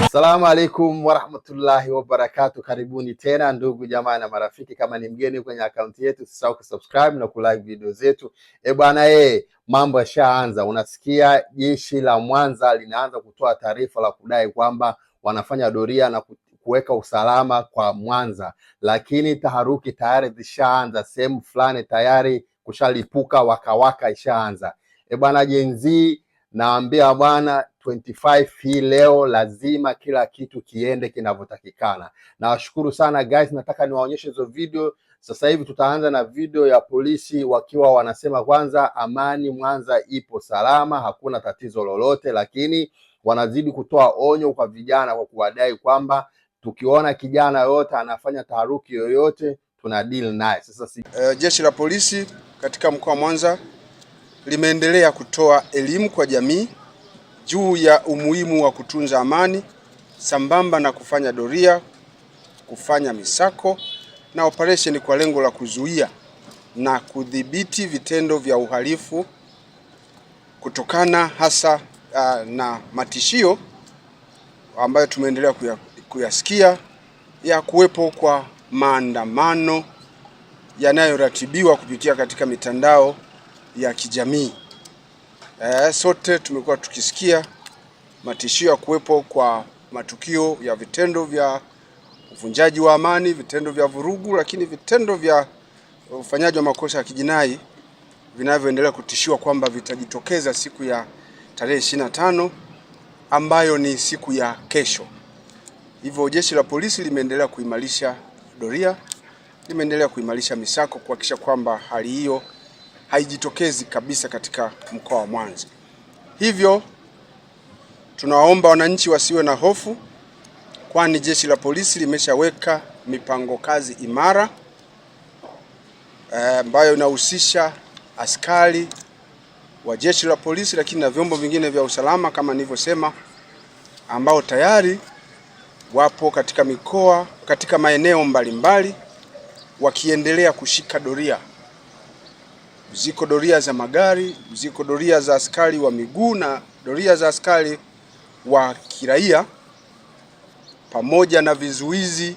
Assalamu alaikum warahmatullahi wabarakatuh. Karibuni tena ndugu jamaa na marafiki. Kama ni mgeni kwenye akaunti yetu, usisahau kusubscribe na kulike video zetu. Bwana mambo yashaanza. Unasikia jeshi la Mwanza linaanza kutoa taarifa la kudai kwamba wanafanya doria na kuweka usalama kwa Mwanza, lakini taharuki tayari zishaanza. Sehemu fulani tayari kushalipuka, wakawaka ishaanza. Bwana Gen Z, naambia bwana 25 hii leo lazima kila kitu kiende kinavyotakikana. Nawashukuru sana guys, nataka niwaonyeshe hizo video. Sasa hivi tutaanza na video ya polisi wakiwa wanasema kwanza amani Mwanza ipo salama, hakuna tatizo lolote, lakini wanazidi kutoa onyo kwa vijana kwa kuwadai kwamba tukiona kijana yoyote anafanya taharuki yoyote tuna deal naye. Sasa jeshi la polisi katika mkoa wa Mwanza limeendelea kutoa elimu kwa jamii juu ya umuhimu wa kutunza amani sambamba na kufanya doria, kufanya misako na operation kwa lengo la kuzuia na kudhibiti vitendo vya uhalifu kutokana hasa na matishio ambayo tumeendelea kuyasikia ya kuwepo kwa maandamano yanayoratibiwa kupitia katika mitandao ya kijamii. Sote tumekuwa tukisikia matishio ya kuwepo kwa matukio ya vitendo vya uvunjaji wa amani, vitendo vya vurugu, lakini vitendo vya ufanyaji wa makosa ya kijinai vinavyoendelea kutishiwa kwamba vitajitokeza siku ya tarehe 25 ambayo ni siku ya kesho. Hivyo jeshi la polisi limeendelea kuimarisha doria, limeendelea kuimarisha misako kuhakikisha kwamba hali hiyo haijitokezi kabisa katika mkoa wa Mwanza. Hivyo tunawaomba wananchi wasiwe na hofu, kwani jeshi la polisi limeshaweka mipango kazi imara ambayo inahusisha askari wa jeshi la polisi, lakini na vyombo vingine vya usalama kama nilivyosema, ambao tayari wapo katika mikoa, katika maeneo mbalimbali wakiendelea kushika doria. Ziko doria za magari, ziko doria za askari wa miguu na doria za askari wa kiraia, pamoja na vizuizi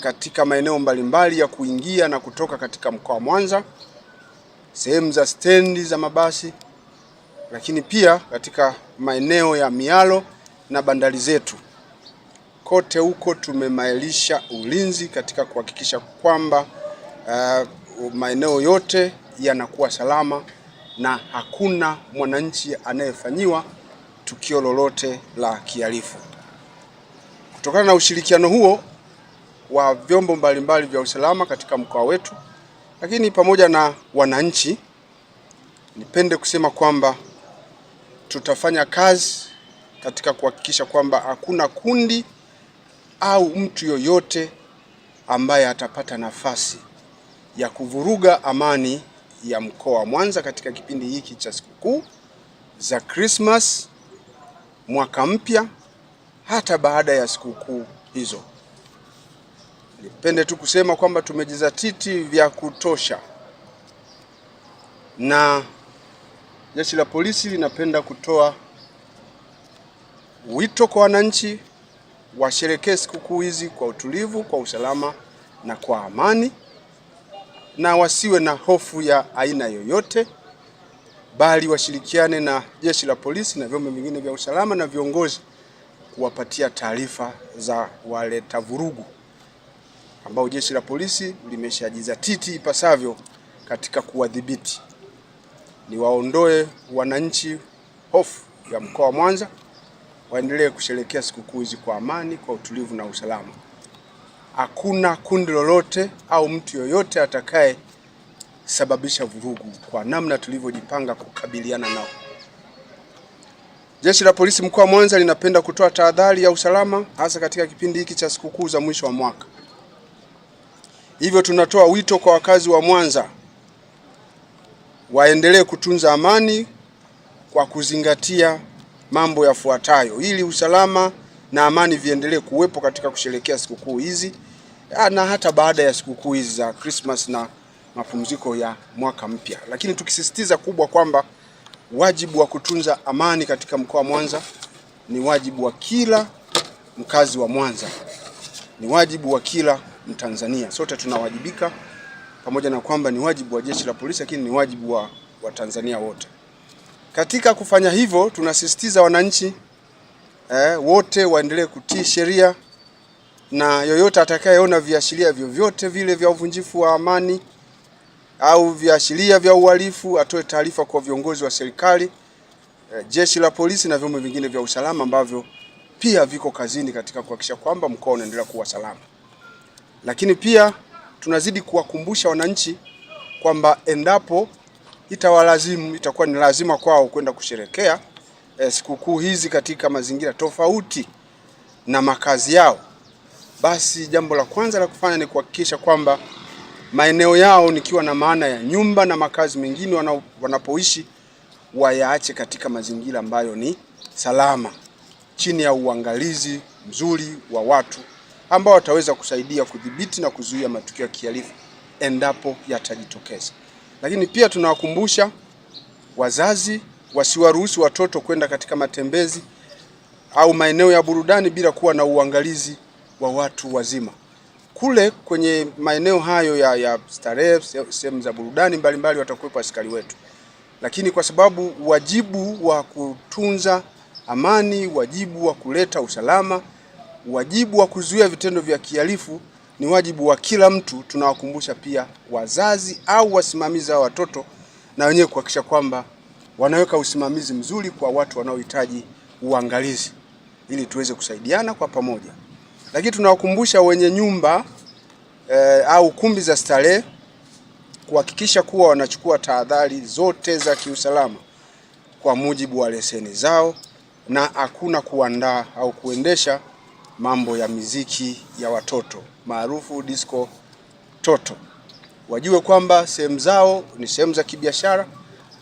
katika maeneo mbalimbali ya kuingia na kutoka katika mkoa wa Mwanza, sehemu za stendi za mabasi, lakini pia katika maeneo ya mialo na bandari zetu. Kote huko tumemailisha ulinzi katika kuhakikisha kwamba maeneo yote yanakuwa salama na hakuna mwananchi anayefanyiwa tukio lolote la kihalifu. Kutokana na ushirikiano huo wa vyombo mbalimbali vya usalama katika mkoa wetu, lakini pamoja na wananchi, nipende kusema kwamba tutafanya kazi katika kuhakikisha kwamba hakuna kundi au mtu yoyote ambaye atapata nafasi ya kuvuruga amani ya mkoa wa Mwanza katika kipindi hiki cha sikukuu za Christmas, mwaka mpya, hata baada ya sikukuu hizo. Nipende tu kusema kwamba tumejizatiti vya kutosha, na jeshi la polisi linapenda kutoa wito kwa wananchi washerekee sikukuu hizi kwa utulivu, kwa usalama na kwa amani, na wasiwe na hofu ya aina yoyote, bali washirikiane na jeshi la polisi na vyombo vingine vya usalama na viongozi kuwapatia taarifa za waleta vurugu, ambao jeshi la polisi limeshajizatiti ipasavyo katika kuwadhibiti. Niwaondoe wananchi hofu ya mkoa wa Mwanza, waendelee kusherehekea sikukuu hizi kwa amani, kwa utulivu na usalama. Hakuna kundi lolote au mtu yoyote atakaye sababisha vurugu kwa namna tulivyojipanga kukabiliana nao. Jeshi la polisi mkoa wa Mwanza linapenda kutoa tahadhari ya usalama hasa katika kipindi hiki cha sikukuu za mwisho wa mwaka. Hivyo tunatoa wito kwa wakazi wa Mwanza waendelee kutunza amani kwa kuzingatia mambo yafuatayo ili usalama na amani viendelee kuwepo katika kusherehekea sikukuu hizi na hata baada ya sikukuu hizi za Christmas na mapumziko ya mwaka mpya. Lakini tukisisitiza kubwa kwamba wajibu wa kutunza amani katika mkoa wa Mwanza ni wajibu wa kila mkazi wa Mwanza, ni wajibu wa kila Mtanzania. Sote tunawajibika, pamoja na kwamba ni wajibu wa jeshi la polisi, lakini ni wajibu wa Tanzania wote. Katika kufanya hivyo, tunasisitiza wananchi wote waendelee kutii sheria, na yoyote atakayeona viashiria vyovyote vile vya uvunjifu wa amani au viashiria vya uhalifu atoe taarifa kwa viongozi wa serikali, jeshi la polisi na vyombo vingine vya usalama ambavyo pia viko kazini katika kuhakikisha kwamba mkoa unaendelea kuwa salama. Lakini pia tunazidi kuwakumbusha wananchi kwamba endapo itakuwa ni lazima kwao kwenda kusherekea sikukuu hizi katika mazingira tofauti na makazi yao, basi jambo la kwanza la kufanya ni kuhakikisha kwamba maeneo yao, nikiwa na maana ya nyumba na makazi mengine wanapoishi, wayaache katika mazingira ambayo ni salama, chini ya uangalizi mzuri wa watu ambao wataweza kusaidia kudhibiti na kuzuia matukio ya kihalifu endapo yatajitokeza. Lakini pia tunawakumbusha wazazi wasiwaruhusu watoto kwenda katika matembezi au maeneo ya burudani bila kuwa na uangalizi wa watu wazima. Kule kwenye maeneo hayo ya starehe, sehemu za burudani mbalimbali, watakuwepo askari wetu. Lakini kwa sababu wajibu wa kutunza amani, wajibu wa kuleta usalama, wajibu wa kuzuia vitendo vya kihalifu ni wajibu wa kila mtu, tunawakumbusha pia wazazi au wasimamizi wa watoto na wenyewe kuhakikisha kwamba wanaweka usimamizi mzuri kwa watu wanaohitaji uangalizi, ili tuweze kusaidiana kwa pamoja. Lakini tunawakumbusha wenye nyumba au kumbi za starehe kuhakikisha kuwa wanachukua tahadhari zote za kiusalama kwa mujibu wa leseni zao, na hakuna kuandaa au kuendesha mambo ya miziki ya watoto maarufu disco toto. Wajue kwamba sehemu zao ni sehemu za kibiashara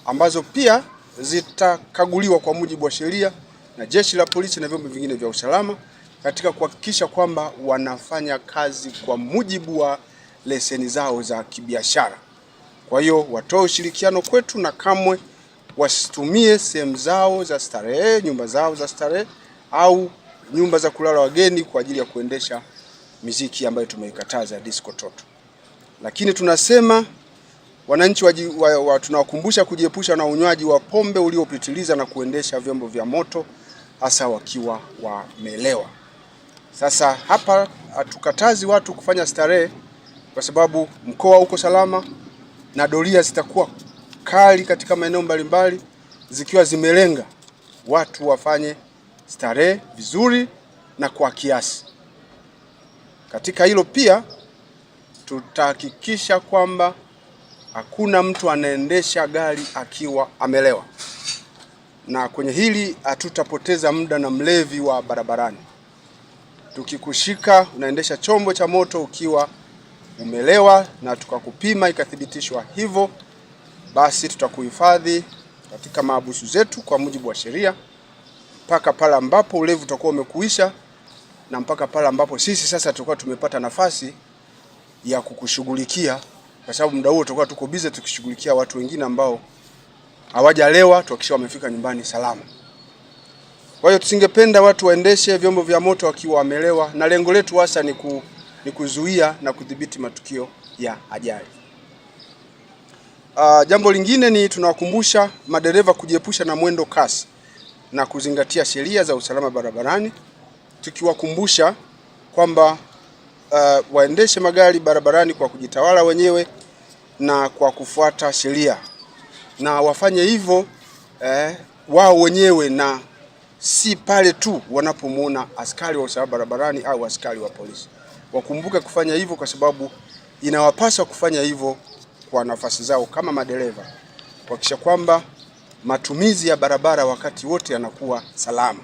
ambazo pia zitakaguliwa kwa mujibu wa sheria na jeshi la polisi na vyombo vingine vya usalama katika kuhakikisha kwamba wanafanya kazi kwa mujibu wa leseni zao za kibiashara. Kwa hiyo watoe ushirikiano kwetu na kamwe wasitumie sehemu zao za starehe, nyumba zao za starehe au nyumba za kulala wageni kwa ajili ya kuendesha miziki ambayo tumeikataza disco toto. Lakini tunasema wananchi tunawakumbusha kujiepusha na unywaji wa pombe uliopitiliza na kuendesha vyombo vya moto hasa wakiwa wamelewa. Sasa hapa hatukatazi watu kufanya starehe kwa sababu mkoa uko salama na doria zitakuwa kali katika maeneo mbalimbali zikiwa zimelenga watu wafanye starehe vizuri na kwa kiasi. Katika hilo pia tutahakikisha kwamba hakuna mtu anaendesha gari akiwa amelewa, na kwenye hili hatutapoteza muda na mlevi wa barabarani. Tukikushika unaendesha chombo cha moto ukiwa umelewa na tukakupima ikathibitishwa hivyo, basi tutakuhifadhi katika mahabusu zetu kwa mujibu wa sheria mpaka pale ambapo ulevi utakuwa umekuisha, na mpaka pale ambapo sisi sasa tutakuwa tumepata nafasi ya kukushughulikia, kwa sababu muda huo tutakuwa tuko busy tukishughulikia watu wengine ambao hawajalewa, tuhakikisha wamefika nyumbani salama. Kwa hiyo tusingependa watu waendeshe vyombo vya moto wakiwa wamelewa, na lengo letu hasa ni kuzuia na kudhibiti matukio ya ajali. Jambo lingine ni tunawakumbusha madereva kujiepusha na mwendo kasi na kuzingatia sheria za usalama barabarani, tukiwakumbusha kwamba waendeshe magari barabarani kwa kujitawala wenyewe na kwa kufuata sheria, na wafanye hivyo wao wenyewe na si pale tu wanapomuona askari wa usalama barabarani au askari wa polisi. Wakumbuke kufanya hivyo kwa sababu inawapaswa kufanya hivyo kwa nafasi zao kama madereva, kuhakikisha kwamba matumizi ya barabara wakati wote yanakuwa salama.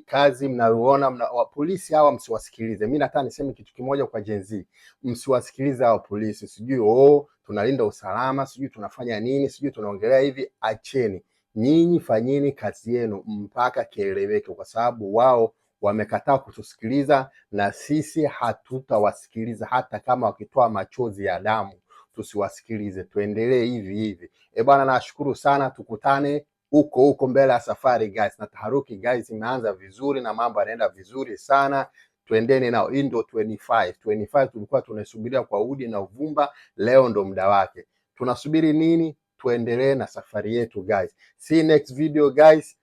Kazi mnayoona wa polisi hawa msiwasikilize. Mimi nataka niseme kitu kimoja kwa Gen Z. Msiwasikilize hawa polisi. Sijui tunalinda usalama, sijui tunafanya nini, sijui tunaongelea hivi. Acheni. Nyinyi fanyeni kazi yenu mpaka kieleweke, kwa sababu wao wamekataa kutusikiliza, na sisi hatutawasikiliza hata kama wakitoa machozi ya damu, tusiwasikilize, tuendelee hivi hivi. Bwana, nashukuru sana, tukutane huko mbele ya safari guys, na taharuki guys imeanza vizuri na mambo yanaenda vizuri sana. Tuendeni nao. Hii ndo 25 tulikuwa tunasubiria kwa udi na uvumba, leo ndo muda wake. Tunasubiri nini? Tuendelee na safari yetu guys. See you next video guys.